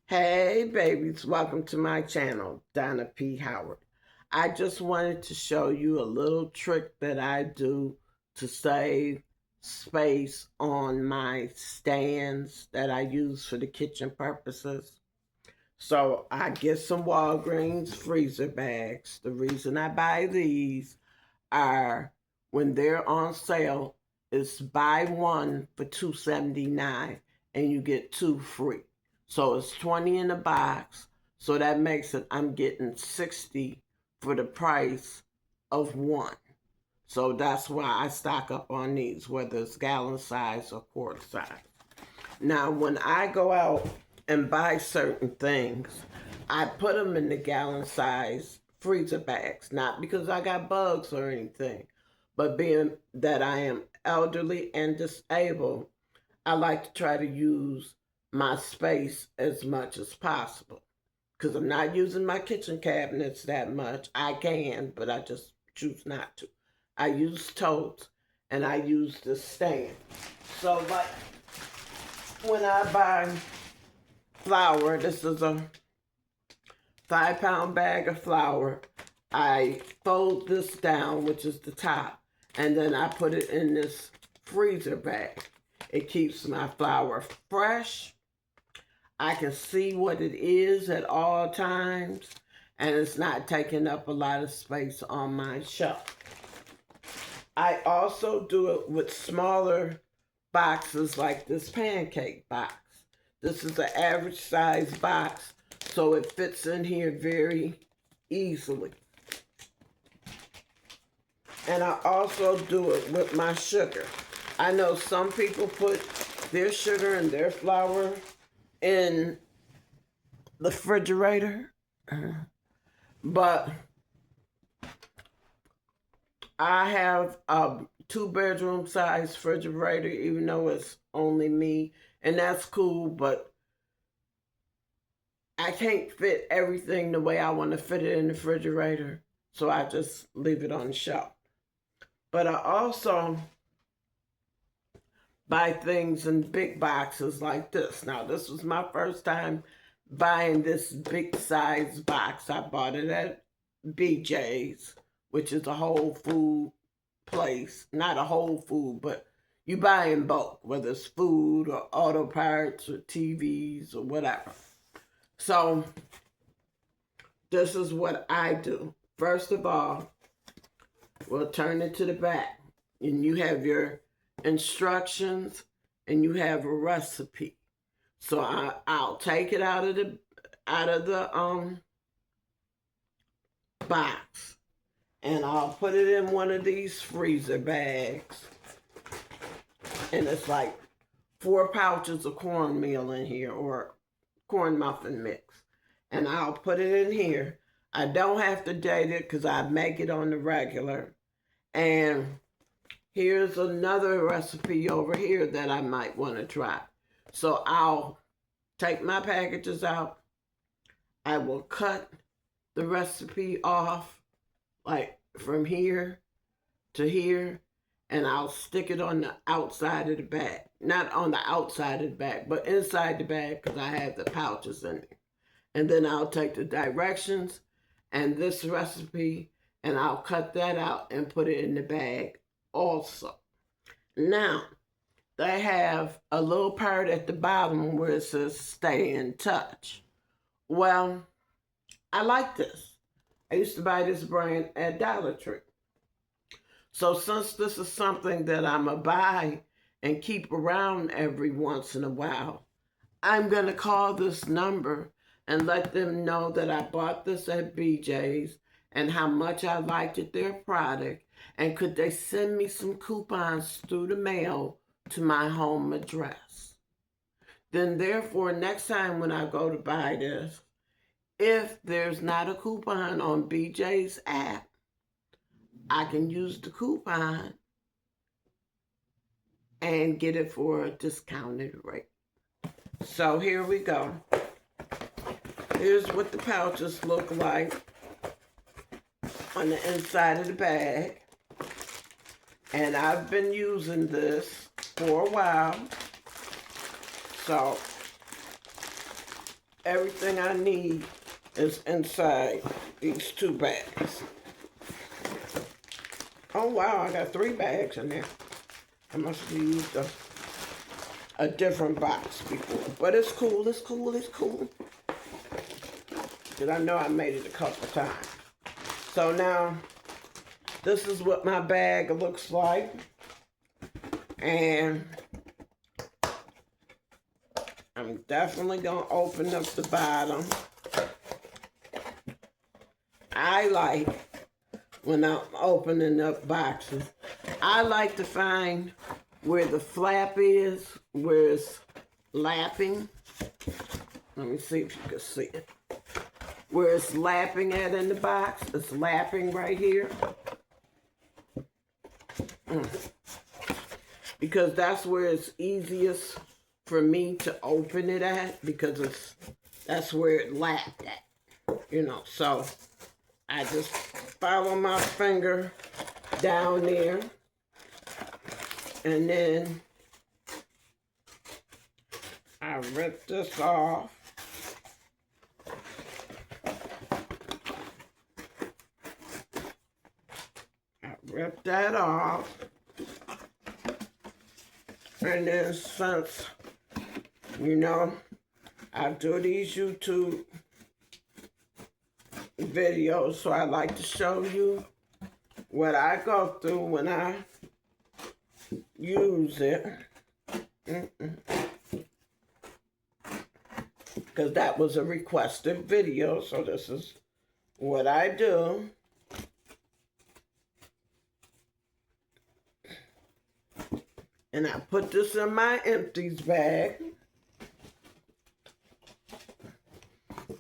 Hey babies, welcome to my channel, Donna P Howard. I just wanted to show you a little trick that I do to save space on my stands that I use for the kitchen purposes. So I get some Walgreens freezer bags. The reason I buy these are when they're on sale, it's buy one for $2.79 and you get two free. So it's 20 in a box. So that makes it I'm getting 60 for the price of one. So that's why I stock up on these, whether it's gallon size or quart size. Now, when I go out and buy certain things, I put them in the gallon size freezer bags, not because I got bugs or anything, but being that I am elderly and disabled, I like to try to use my space as much as possible. Because I'm not using my kitchen cabinets that much. I can, but I just choose not to. I use totes and I use the stand. So like when I buy flour, this is a 5-pound bag of flour. I fold this down, which is the top, and then I put it in this freezer bag. It keeps my flour fresh. I can see what it is at all times, and it's not taking up a lot of space on my shelf. I also do it with smaller boxes like this pancake box. This is an average size box, so it fits in here very easily. And I also do it with my sugar. I know some people put their sugar and their flour in the refrigerator, but I have a 2-bedroom size refrigerator, even though it's only me, and that's cool, but I can't fit everything the way I want to fit it in the refrigerator, so I just leave it on the shelf. But I also buy things in big boxes like this. Now, this was my first time buying this big size box. I bought it at BJ's, which is a whole food place. Not a whole food, but you buy in bulk, whether it's food or auto parts or TVs or whatever. So this is what I do. First of all, we'll turn it to the back, and you have your instructions and you have a recipe. So I'll take it out of the box, and I'll put it in one of these freezer bags, and it's like 4 pouches of cornmeal in here, or corn muffin mix, and I'll put it in here. I don't have to date it because I make it on the regular. And here's another recipe over here that I might want to try. So I'll take my packages out. I will cut the recipe off, like from here to here, and I'll stick it on the outside of the bag. Not on the outside of the bag, but inside the bag, because I have the pouches in it. And then I'll take the directions and this recipe, and I'll cut that out and put it in the bag also. Now, they have a little part at the bottom where it says stay in touch. Well, I like this. I used to buy this brand at Dollar Tree. So since this is something that I'm going to buy and keep around every once in a while, I'm going to call this number and let them know that I bought this at BJ's and how much I liked their product, and could they send me some coupons through the mail to my home address. Then therefore, next time when I go to buy this, if there's not a coupon on BJ's app, I can use the coupon and get it for a discounted rate. So here we go. Here's what the pouches look like on the inside of the bag. And I've been using this for a while. So everything I need is inside these 2 bags. Oh wow, I got 3 bags in there. I must have used a different box before. But it's cool, it's cool, it's cool. Because I know I made it a couple times. So now, this is what my bag looks like. And I'm definitely going to open up the bottom. I like, when I'm opening up boxes, I like to find where the flap is, where it's lapping. Let me see if you can see it. Where it's lapping at in the box, it's lapping right here. Because that's where it's easiest for me to open it at, because that's where it lapped at, you know. So I just follow my finger down there, and then I rip this off. Rip that off. And then since, you know, I do these YouTube videos, so I like to show you what I go through when I use it. Because that was a requested video, so this is what I do. And I put this in my empties bag.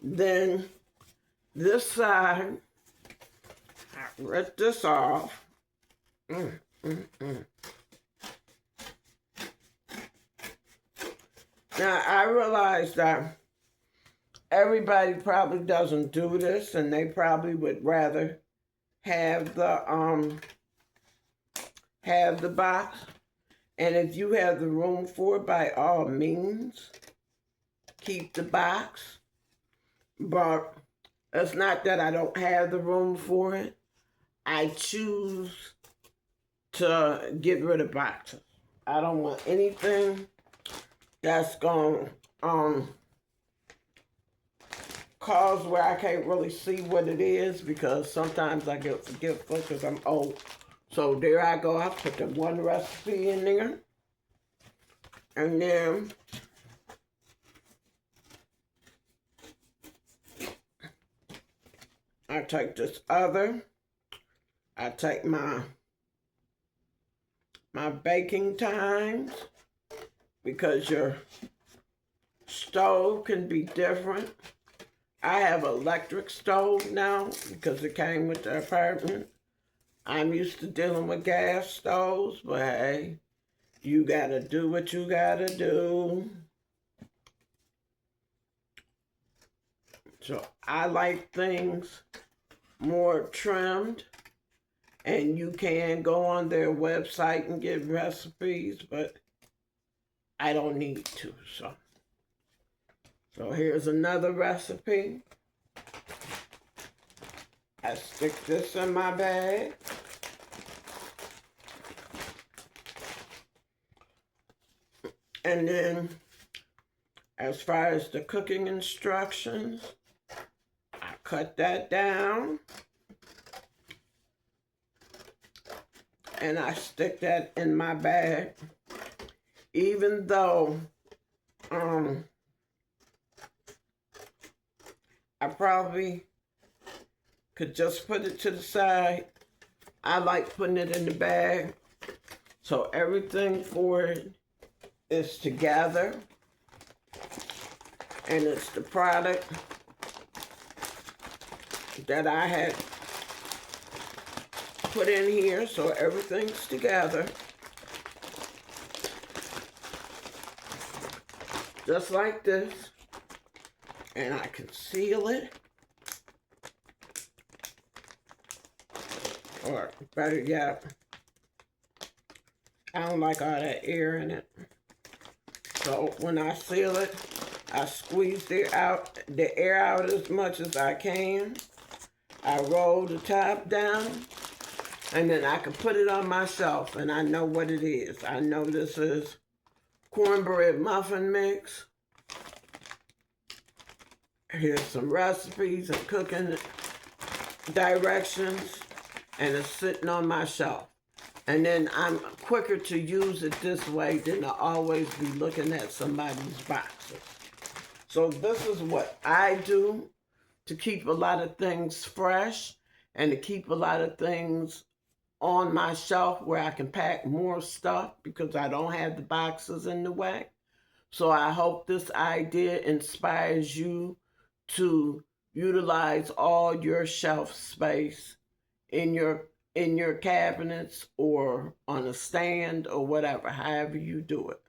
Then this side, I rip this off. Now I realize that everybody probably doesn't do this, and they probably would rather have the box. And if you have the room for it, by all means, keep the box. But it's not that I don't have the room for it. I choose to get rid of boxes. I don't want anything that's going to cause where I can't really see what it is, because sometimes I get forgetful because I'm old. So there I go. I put the one recipe in there. And then I take this other. I take my baking times, because your stove can be different. I have an electric stove now because it came with the apartment. I'm used to dealing with gas stoves, but hey, you gotta do what you gotta do. So I like things more trimmed, and you can go on their website and get recipes, but I don't need to, So here's another recipe. I stick this in my bag. And then, as far as the cooking instructions, I cut that down. And I stick that in my bag. Even though I probably could just put it to the side, I like putting it in the bag so everything for it is together, and it's the product that I had put in here, so everything's together. Just like this. And I can seal it. Or better yet, I don't like all that air in it. So when I seal it, I squeeze the air out as much as I can. I roll the top down, and then I can put it on my shelf, and I know what it is. I know this is cornbread muffin mix. Here's some recipes and cooking directions, and it's sitting on my shelf. And then I'm quicker to use it this way than to always be looking at somebody's boxes. So this is what I do to keep a lot of things fresh and to keep a lot of things on my shelf where I can pack more stuff because I don't have the boxes in the way. So I hope this idea inspires you to utilize all your shelf space in your cabinets or on a stand or whatever, however you do it.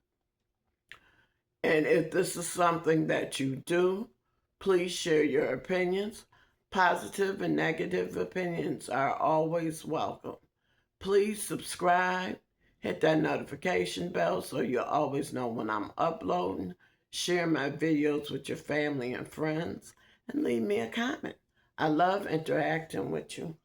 And if this is something that you do, please share your opinions. Positive and negative opinions are always welcome. Please subscribe, hit that notification bell so you'll always know when I'm uploading. Share my videos with your family and friends, and leave me a comment. I love interacting with you.